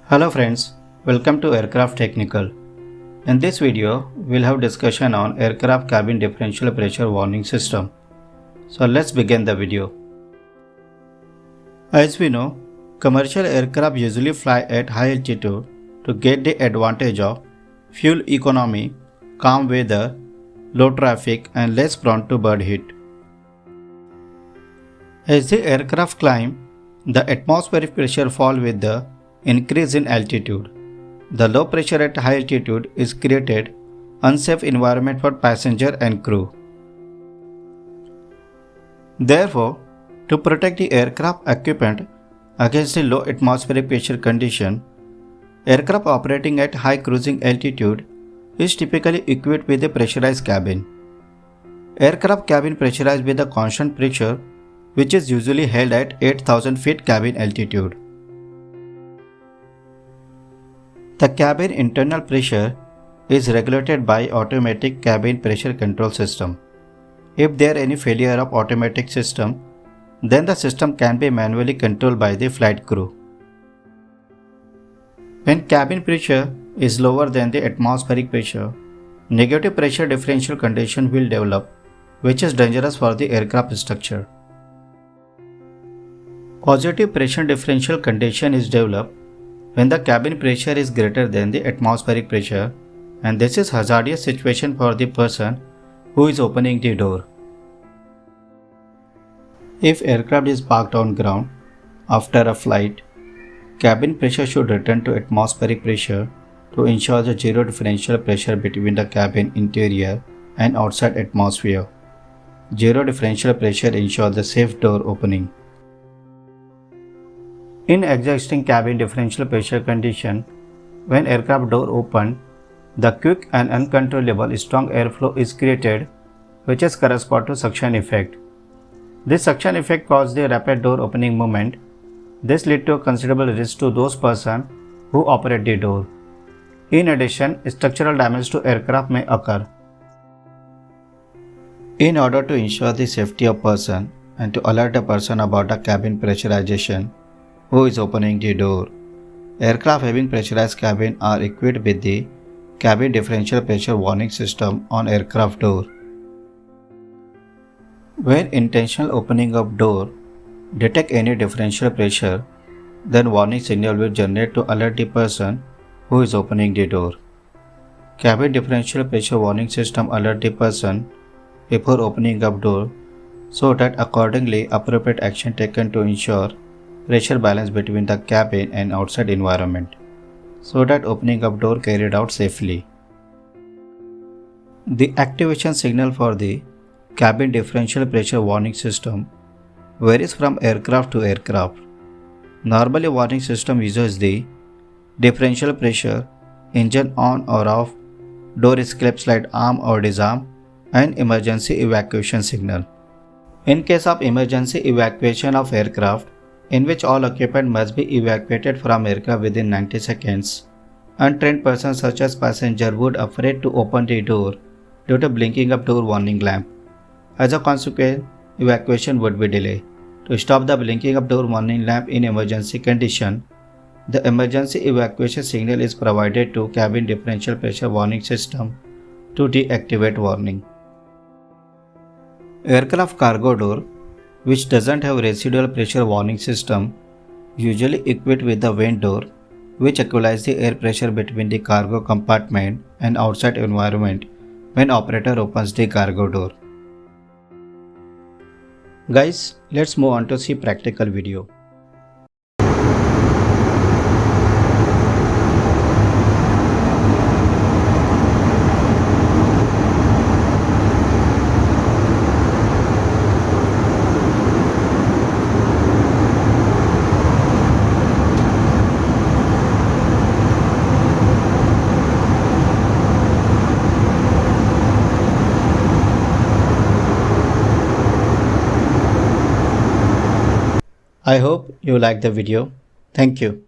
Hello friends, welcome to Aircraft Technical. In this video, we'll have discussion on aircraft cabin differential pressure warning system. So let's begin the video. As we know, commercial aircraft usually fly at high altitude to get the advantage of fuel economy, calm weather, low traffic and less prone to bird heat. As the aircraft climb, the atmospheric pressure falls with the increase in altitude. The low pressure at high altitude is created unsafe environment for passenger and crew. Therefore, to protect the aircraft occupant against the low atmospheric pressure condition, aircraft operating at high cruising altitude is typically equipped with a pressurized cabin. Aircraft cabin pressurized with a constant pressure which is usually held at 8,000 feet cabin altitude. The cabin internal pressure is regulated by automatic cabin pressure control system. If there is any failure of automatic system, then the system can be manually controlled by the flight crew. When cabin pressure is lower than the atmospheric pressure, negative pressure differential condition will develop, which is dangerous for the aircraft structure. Positive pressure differential condition is developed when the cabin pressure is greater than the atmospheric pressure, and this is hazardous situation for the person who is opening the door. If aircraft is parked on ground after a flight, cabin pressure should return to atmospheric pressure to ensure the zero differential pressure between the cabin interior and outside atmosphere. Zero differential pressure ensures the safe door opening. In existing cabin differential pressure condition, when aircraft door open, the quick and uncontrollable strong airflow is created, which is correspond to suction effect. This suction effect causes the rapid door opening movement. This leads to a considerable risk to those persons who operate the door. In addition, structural damage to aircraft may occur. In order to ensure the safety of person and to alert a person about the cabin pressurization, who is opening the door, aircraft having pressurized cabin are equipped with the cabin differential pressure warning system on aircraft door. When intentional opening of door detect any differential pressure, then warning signal will generate to alert the person who is opening the door. Cabin differential pressure warning system alert the person before opening of door so that accordingly appropriate action taken to ensure pressure balance between the cabin and outside environment, so that opening of door carried out safely. The activation signal for the cabin differential pressure warning system varies from aircraft to aircraft. Normally, warning system uses the differential pressure, engine on or off, door escape slide arm or disarm, and emergency evacuation signal. In case of emergency evacuation of aircraft, in which all occupants must be evacuated from aircraft within 90 seconds. Untrained persons such as passenger would afraid to open the door due to blinking of door warning lamp. As a consequence, evacuation would be delayed. To stop the blinking of door warning lamp in emergency condition, the emergency evacuation signal is provided to cabin differential pressure warning system to deactivate warning. Aircraft cargo door, which doesn't have residual pressure warning system, usually equipped with the vent door, which equalizes the air pressure between the cargo compartment and outside environment when operator opens the cargo door. Guys, let's move on to see practical video. I hope you like the video. Thank you.